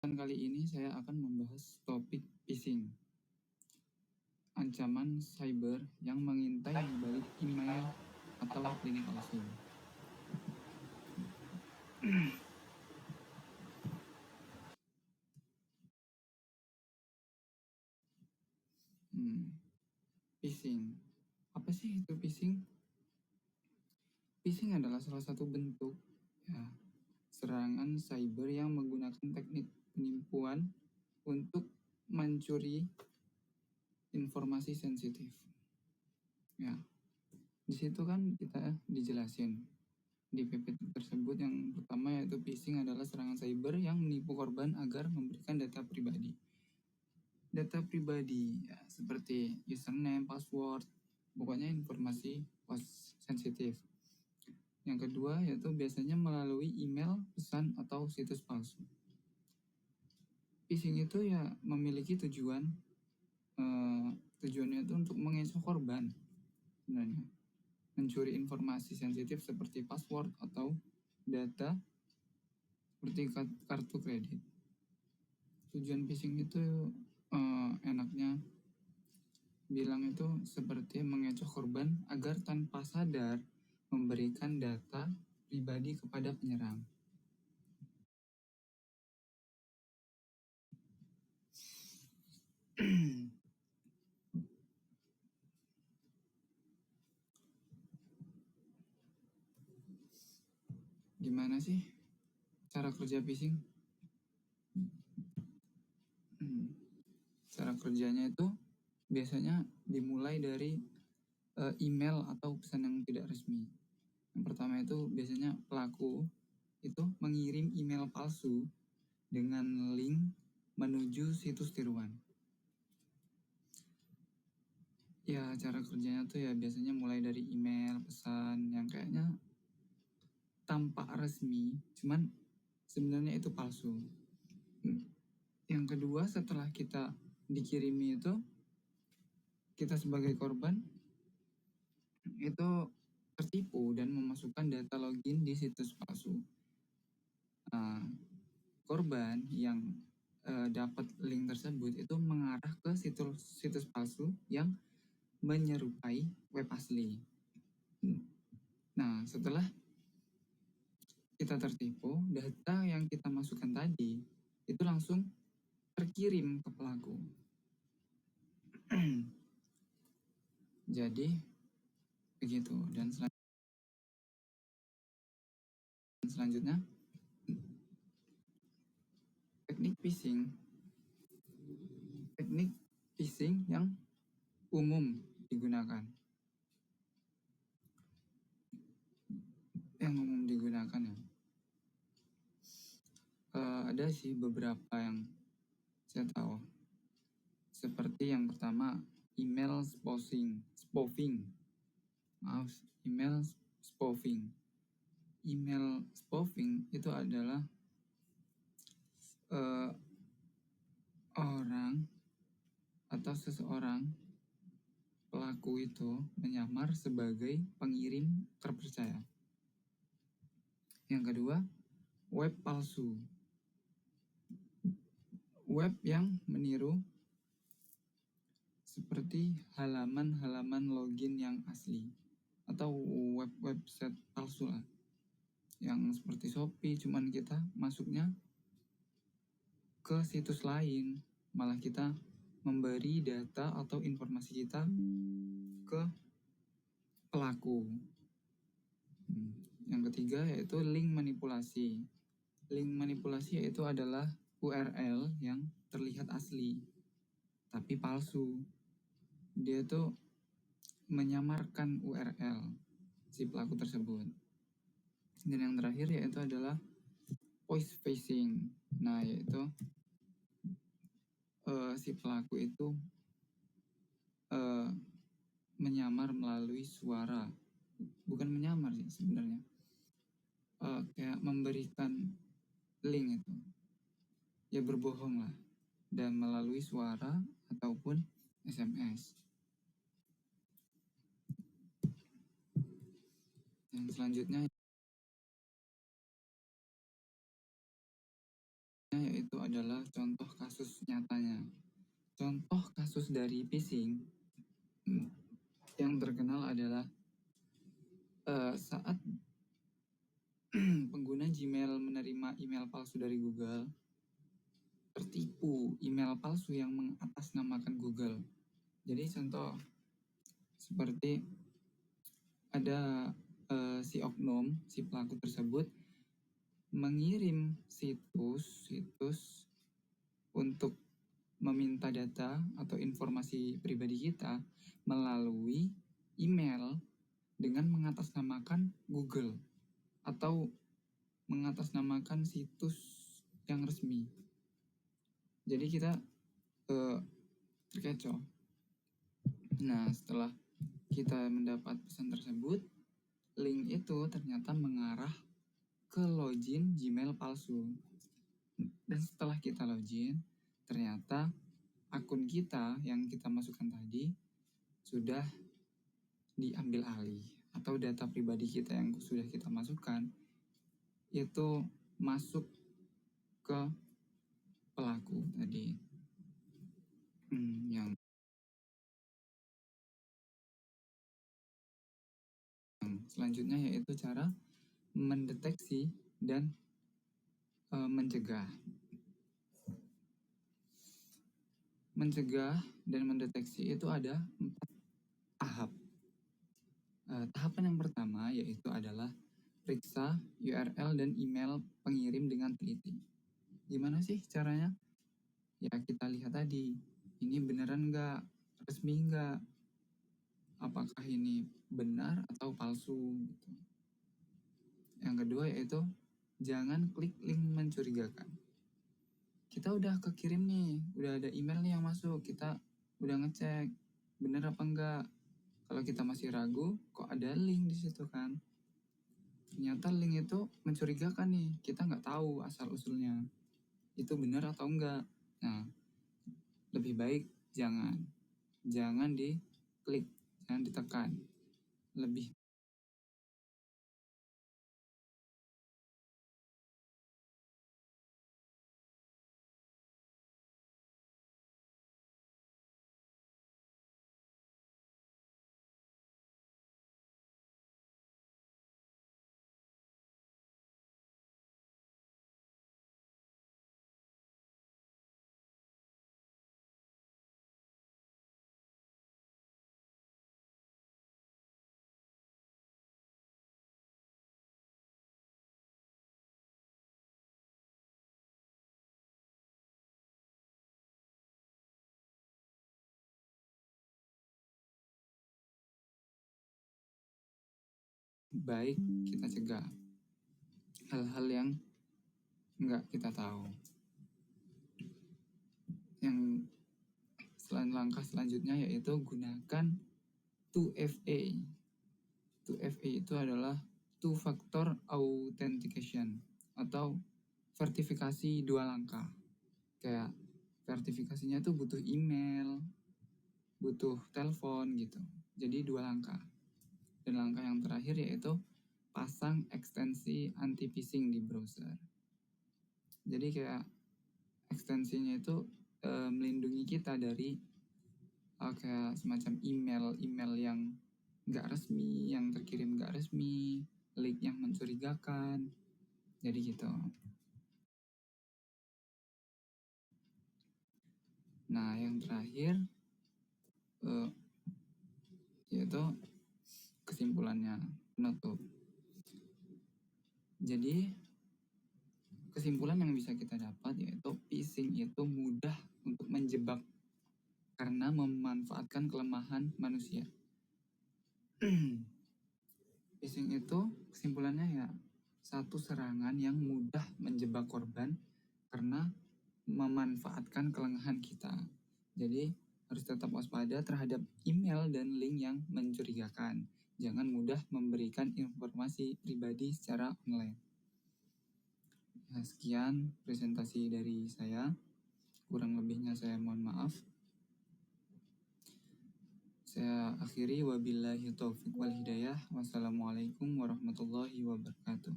Kali ini saya akan membahas topik phishing, ancaman cyber yang mengintai di balik email atau link palsu. Phishing. Apa sih itu phishing? Phishing adalah salah satu bentuk serangan cyber yang menggunakan teknik penipuan untuk mencuri informasi sensitif. Di situ kan kita dijelasin di PPT tersebut, yang pertama yaitu phishing adalah serangan cyber yang menipu korban agar memberikan data pribadi. Data pribadi seperti username, password, pokoknya informasi sensitif. Yang kedua yaitu biasanya melalui email, pesan, atau situs palsu. Phishing itu memiliki tujuannya itu untuk mengecoh korban sebenarnya, mencuri informasi sensitif seperti password atau data seperti kartu kredit. Tujuan phishing itu enaknya bilang itu seperti mengecoh korban agar tanpa sadar memberikan data pribadi kepada penyerang. Gimana sih cara kerja phishing? Cara kerjanya itu biasanya dimulai dari email atau pesan yang tidak resmi. Yang pertama itu biasanya pelaku itu mengirim email palsu dengan link menuju situs tiruan. Cara kerjanya tuh biasanya mulai dari email, pesan yang kayaknya tampak resmi, cuman sebenarnya itu palsu. Yang kedua, setelah kita dikirimi itu, kita sebagai korban itu tertipu dan memasukkan data login di situs palsu. Korban yang dapat link tersebut itu mengarah ke situs palsu yang menyerupai web asli. Nah, setelah kita tertipu, data yang kita masukkan tadi itu langsung terkirim ke pelaku. Jadi begitu. Dan selanjutnya teknik phishing yang umum digunakan. Ada sih beberapa yang saya tahu. Seperti yang pertama, email spoofing. Email spoofing itu adalah orang atau seseorang pelaku itu menyamar sebagai pengirim terpercaya. Yang kedua, web palsu. Web yang meniru seperti halaman-halaman login yang asli atau website palsu lah, yang seperti Shopee, cuman kita masuknya ke situs lain, malah kita memberi data atau informasi kita ke pelaku. Yang ketiga yaitu link manipulasi. Link manipulasi yaitu adalah URL yang terlihat asli tapi palsu. Dia tuh menyamarkan URL si pelaku tersebut. Dan yang terakhir yaitu adalah voice phishing. Nah, yaitu si pelaku itu menyamar melalui suara. Bukan menyamar sih sebenarnya, kayak memberikan link itu, berbohong lah, dan melalui suara ataupun SMS. Yang selanjutnya yaitu adalah contoh kasus nyatanya. Contoh kasus dari phishing yang terkenal adalah saat pengguna Gmail menerima email palsu dari Google, tertipu email palsu yang mengatasnamakan Google. Jadi contoh seperti ada si oknum, si pelaku tersebut mengirim situs untuk meminta data atau informasi pribadi kita melalui email dengan mengatasnamakan Google atau mengatasnamakan situs yang resmi. Jadi kita terkecoh. Nah, setelah kita mendapat pesan tersebut, link itu ternyata mengarah ke login Gmail palsu. Dan setelah kita login, ternyata akun kita yang kita masukkan tadi sudah diambil alih, atau data pribadi kita yang sudah kita masukkan itu masuk ke pelaku tadi. Yang selanjutnya yaitu cara mendeteksi dan mencegah. Mencegah dan mendeteksi itu ada 4 tahap. Tahapan yang pertama yaitu adalah periksa URL dan email pengirim dengan teliti. Gimana sih caranya? Ya kita lihat tadi, ini beneran nggak, resmi nggak, apakah ini benar atau palsu gitu. Yang kedua yaitu jangan klik link mencurigakan. Kita udah kekirim nih, udah ada email nih yang masuk, kita udah ngecek bener apa enggak. Kalau kita masih ragu, kok ada link di situ kan? Ternyata link itu mencurigakan nih, kita nggak tahu asal usulnya. Itu benar atau enggak? Nah, lebih baik jangan diklik, jangan ditekan. Lebih baik kita cegah hal-hal yang nggak kita tahu. Yang langkah selanjutnya yaitu gunakan 2FA. 2FA itu adalah two factor authentication atau verifikasi dua langkah. Kayak verifikasinya tuh butuh email, butuh telepon gitu. Jadi 2 langkah. Dan langkah yang terakhir yaitu pasang ekstensi anti phishing di browser. Jadi kayak ekstensinya itu melindungi kita dari kayak semacam email yang nggak resmi, yang terkirim nggak resmi, link yang mencurigakan. Jadi gitu. Nah, yang terakhir yaitu kesimpulannya, penutup. Jadi kesimpulan yang bisa kita dapat yaitu phishing itu mudah untuk menjebak karena memanfaatkan kelemahan manusia. Phishing itu kesimpulannya ya satu serangan yang mudah menjebak korban karena memanfaatkan kelengahan kita. Jadi harus tetap waspada terhadap email dan link yang mencurigakan. Jangan mudah memberikan informasi pribadi secara online. Ya, sekian presentasi dari saya. Kurang lebihnya saya mohon maaf. Saya akhiri wabillahi taufiq wal hidayah. Wassalamualaikum warahmatullahi wabarakatuh.